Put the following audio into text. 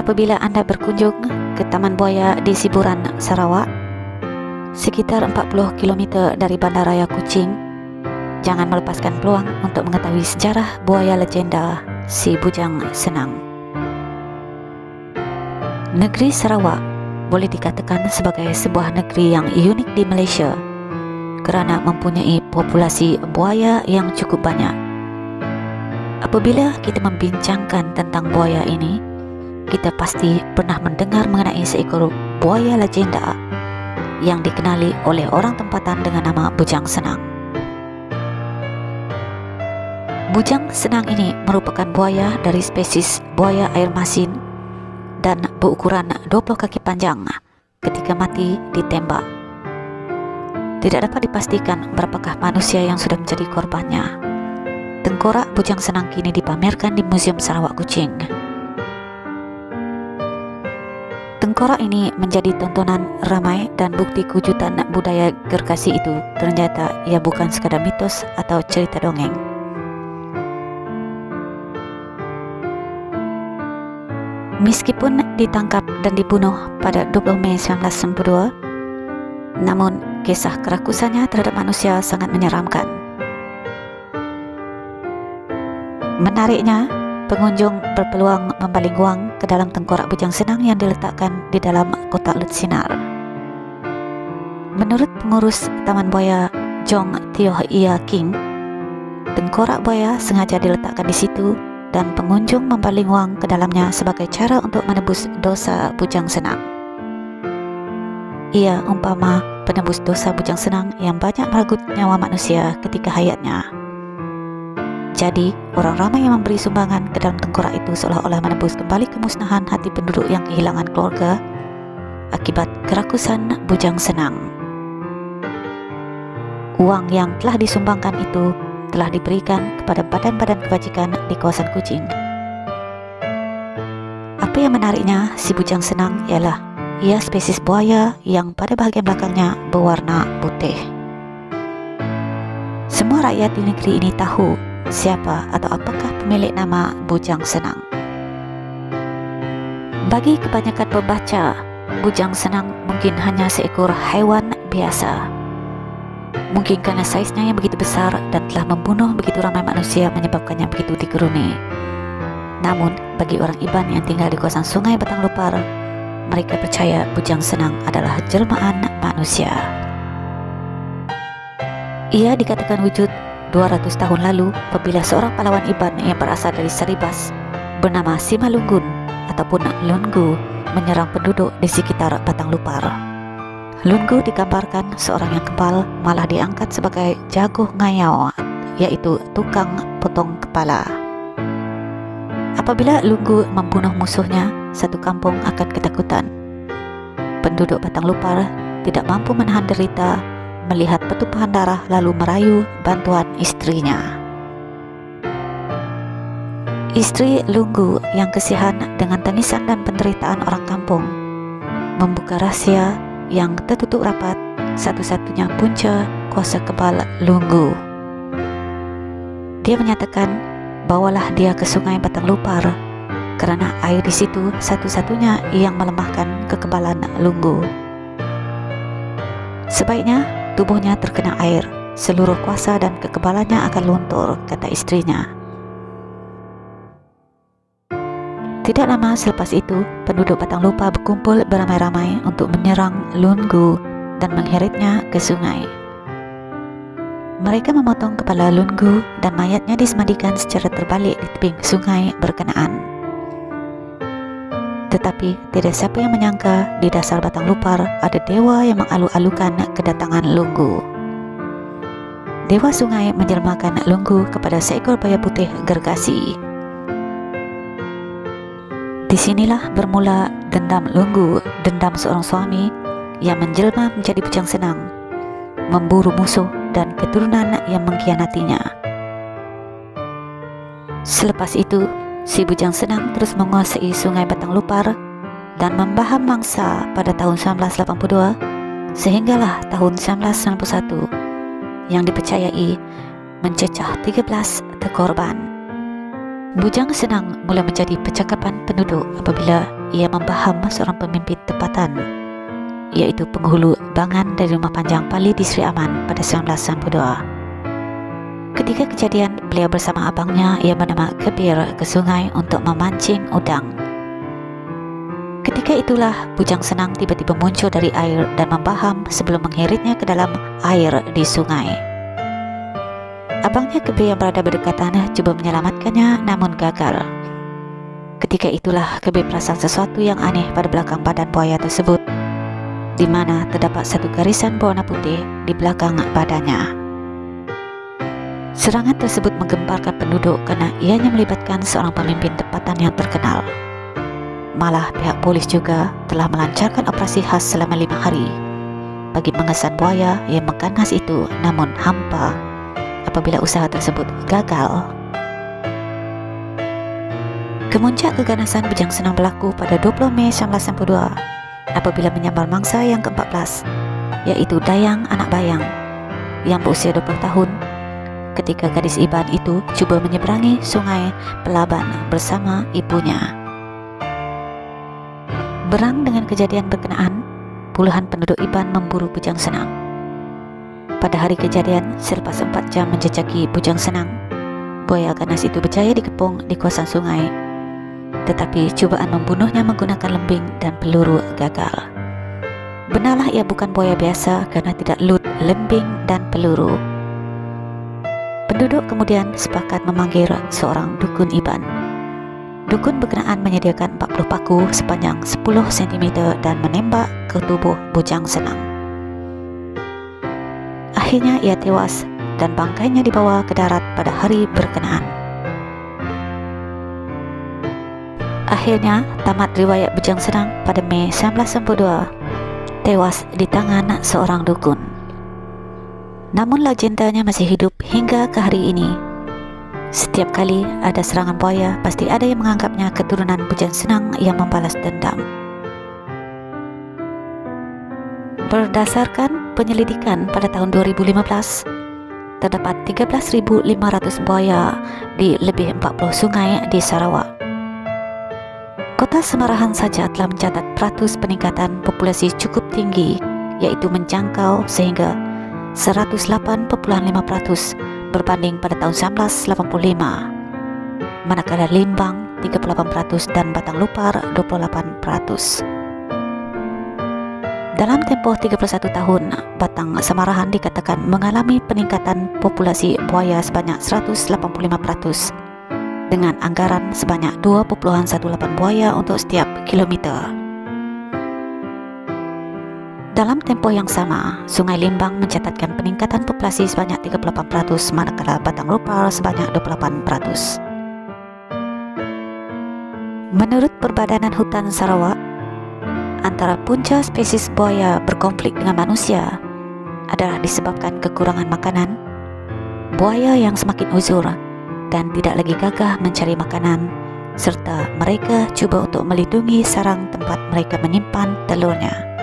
Apabila Anda berkunjung ke Taman Buaya di Siburan, Sarawak, sekitar 40 km dari Bandaraya Kuching, jangan melepaskan peluang untuk mengetahui sejarah buaya legenda si Bujang Senang. Negeri Sarawak boleh dikatakan sebagai sebuah negeri yang unik di Malaysia kerana mempunyai populasi buaya yang cukup banyak. Apabila kita membincangkan tentang buaya ini, kita pasti pernah mendengar mengenai seekor buaya legenda yang dikenali oleh orang tempatan dengan nama Bujang Senang. Bujang Senang ini merupakan buaya dari spesies buaya air masin dan berukuran 20 kaki panjang ketika mati ditembak. Tidak dapat dipastikan berapakah manusia yang sudah menjadi korbannya. Tengkorak Bujang Senang kini dipamerkan di Museum Sarawak Kuching. Tengkorak ini menjadi tontonan ramai dan bukti kewujudan budaya gergasi itu ternyata ia bukan sekadar mitos atau cerita dongeng. Meskipun ditangkap dan dibunuh pada 20 Mei 1992, namun kisah kerakusannya terhadap manusia sangat menyeramkan. Menariknya, pengunjung berpeluang membaling wang ke dalam tengkorak Bujang Senang yang diletakkan di dalam kotak lut sinar. Menurut pengurus Taman Buaya Jong Tioh Ia King, tengkorak buaya sengaja diletakkan di situ dan pengunjung membaling wang ke dalamnya sebagai cara untuk menebus dosa Bujang Senang. Ia umpama penebus dosa Bujang Senang yang banyak merenggut nyawa manusia ketika hayatnya. Jadi, orang ramai yang memberi sumbangan ke dalam tengkorak itu seolah-olah menebus kembali kemusnahan hati penduduk yang kehilangan keluarga akibat kerakusan Bujang Senang. Uang yang telah disumbangkan itu telah diberikan kepada badan-badan kebajikan di kawasan Kuching. Apa yang menariknya si Bujang Senang ialah ia spesies buaya yang pada bahagian belakangnya berwarna putih. Semua rakyat di negeri ini tahu siapa atau apakah pemilik nama Bujang Senang. Bagi kebanyakan pembaca, Bujang Senang mungkin hanya seekor haiwan biasa. Mungkin kerana saiznya yang begitu besar dan telah membunuh begitu ramai manusia menyebabkannya begitu digeruni. Namun, bagi orang Iban yang tinggal di kawasan Sungai Batang Lupar, mereka percaya Bujang Senang adalah jelmaan manusia. Ia dikatakan wujud 200 tahun lalu apabila seorang pahlawan Iban yang berasal dari Saribas bernama Simalungun ataupun Lungu menyerang penduduk di sekitar Batang Lupar. Lungu digambarkan seorang yang kebal, malah diangkat sebagai jago ngayau, yaitu tukang potong kepala. Apabila Lungu membunuh musuhnya, satu kampung akan ketakutan. Penduduk Batang Lupar tidak mampu menahan derita melihat pertumpahan darah lalu merayu bantuan istrinya. Istri Lungu yang kesihan dengan tangisan dan penderitaan orang kampung membuka rahsia yang tertutup rapat, satu-satunya punca kuasa kebal Lungu. Dia menyatakan, bawalah dia ke Sungai Batang Lupar kerana air di situ satu-satunya yang melemahkan kekebalan Lungu. Sebaiknya tubuhnya terkena air, seluruh kuasa dan kekebalannya akan luntur, kata istrinya. Tidak lama selepas itu, penduduk Batang Lupar berkumpul beramai-ramai untuk menyerang Lungu dan mengheritnya ke sungai. Mereka memotong kepala Lungu dan mayatnya disemandikan secara terbalik di tebing sungai berkenaan. Tetapi tidak siapa yang menyangka di dasar Batang Lupar ada dewa yang mengalu-alukan kedatangan Lungu. Dewa sungai menjelmakan Lungu kepada seekor buaya putih gergasi. Disinilah bermula dendam Lungu, dendam seorang suami yang menjelma menjadi Bujang Senang, memburu musuh dan keturunan yang mengkhianatinya. Selepas itu, si bujang senang terus menguasai Sungai Batang Lupar dan membaham mangsa pada tahun 1982 sehinggalah tahun 1991 yang dipercayai mencecah 13 korban. Bujang senang mula menjadi percakapan penduduk apabila ia membaham seorang pemimpin tempatan, yaitu penghulu bangan dari Rumah Panjang Pali di Sri Aman pada 1992. Ketika kejadian, beliau bersama abangnya yang bernama Kebir ke sungai untuk memancing udang. Ketika itulah bujang senang tiba-tiba muncul dari air dan membaham sebelum mengheritnya ke dalam air di sungai. Abangnya Kebir yang berada berdekatan coba menyelamatkannya namun gagal. Ketika itulah Kebir perasan sesuatu yang aneh pada belakang badan buaya tersebut, di mana terdapat satu garisan berwarna putih di belakang badannya. Serangan tersebut menggemparkan penduduk karena ianya melibatkan seorang pemimpin tempatan yang terkenal. Malah pihak polis juga telah melancarkan operasi khas selama 5 hari bagi mengesan buaya yang mengganas itu, namun hampa apabila usaha tersebut gagal. Kemuncak keganasan bujang senang berlaku pada 20 Mei 1992 apabila menyambar mangsa yang ke-14, yaitu Dayang anak Bayang yang berusia 20 tahun ketika gadis Iban itu cuba menyeberangi sungai Pelaban bersama ibunya. Berang dengan kejadian berkenaan, puluhan penduduk Iban memburu bujang senang. Pada hari kejadian, selepas 4 jam menjejaki bujang senang, buaya ganas itu berjaya dikepung di kawasan sungai. Tetapi cubaan membunuhnya menggunakan lembing dan peluru gagal. Benarlah ia bukan buaya biasa karena tidak lut lembing dan peluru. Penduduk kemudian sepakat memanggil seorang dukun Iban. Dukun berkenaan menyediakan 40 paku sepanjang 10 cm dan menembak ke tubuh bujang senang. Akhirnya ia tewas dan bangkainya dibawa ke darat pada hari berkenaan. Akhirnya tamat riwayat bujang senang pada Mei 1992, tewas di tangan seorang dukun. Namun legendanya masih hidup hingga ke hari ini. Setiap kali ada serangan buaya, pasti ada yang menganggapnya keturunan bujang senang yang membalas dendam. Berdasarkan penyelidikan pada tahun 2015, terdapat 13.500 buaya di lebih 40 sungai di Sarawak. Kota Semarahan saja telah mencatat peratus peningkatan populasi cukup tinggi, yaitu menjangkau sehingga 108,5% berbanding pada tahun 1985, manakala Limbang 38% dan Batang Lupar 28%. Dalam tempoh 31 tahun, Batang Semarahan dikatakan mengalami peningkatan populasi buaya sebanyak 185% dengan anggaran sebanyak 2,18 buaya untuk setiap kilometer. Dalam tempoh yang sama, Sungai Limbang mencatatkan peningkatan populasi sebanyak 38%, manakala Batang Lupar sebanyak 28%. Menurut Perbadanan Hutan Sarawak, antara punca spesies buaya berkonflik dengan manusia adalah disebabkan kekurangan makanan, buaya yang semakin uzur dan tidak lagi gagah mencari makanan, serta mereka cuba untuk melindungi sarang tempat mereka menyimpan telurnya.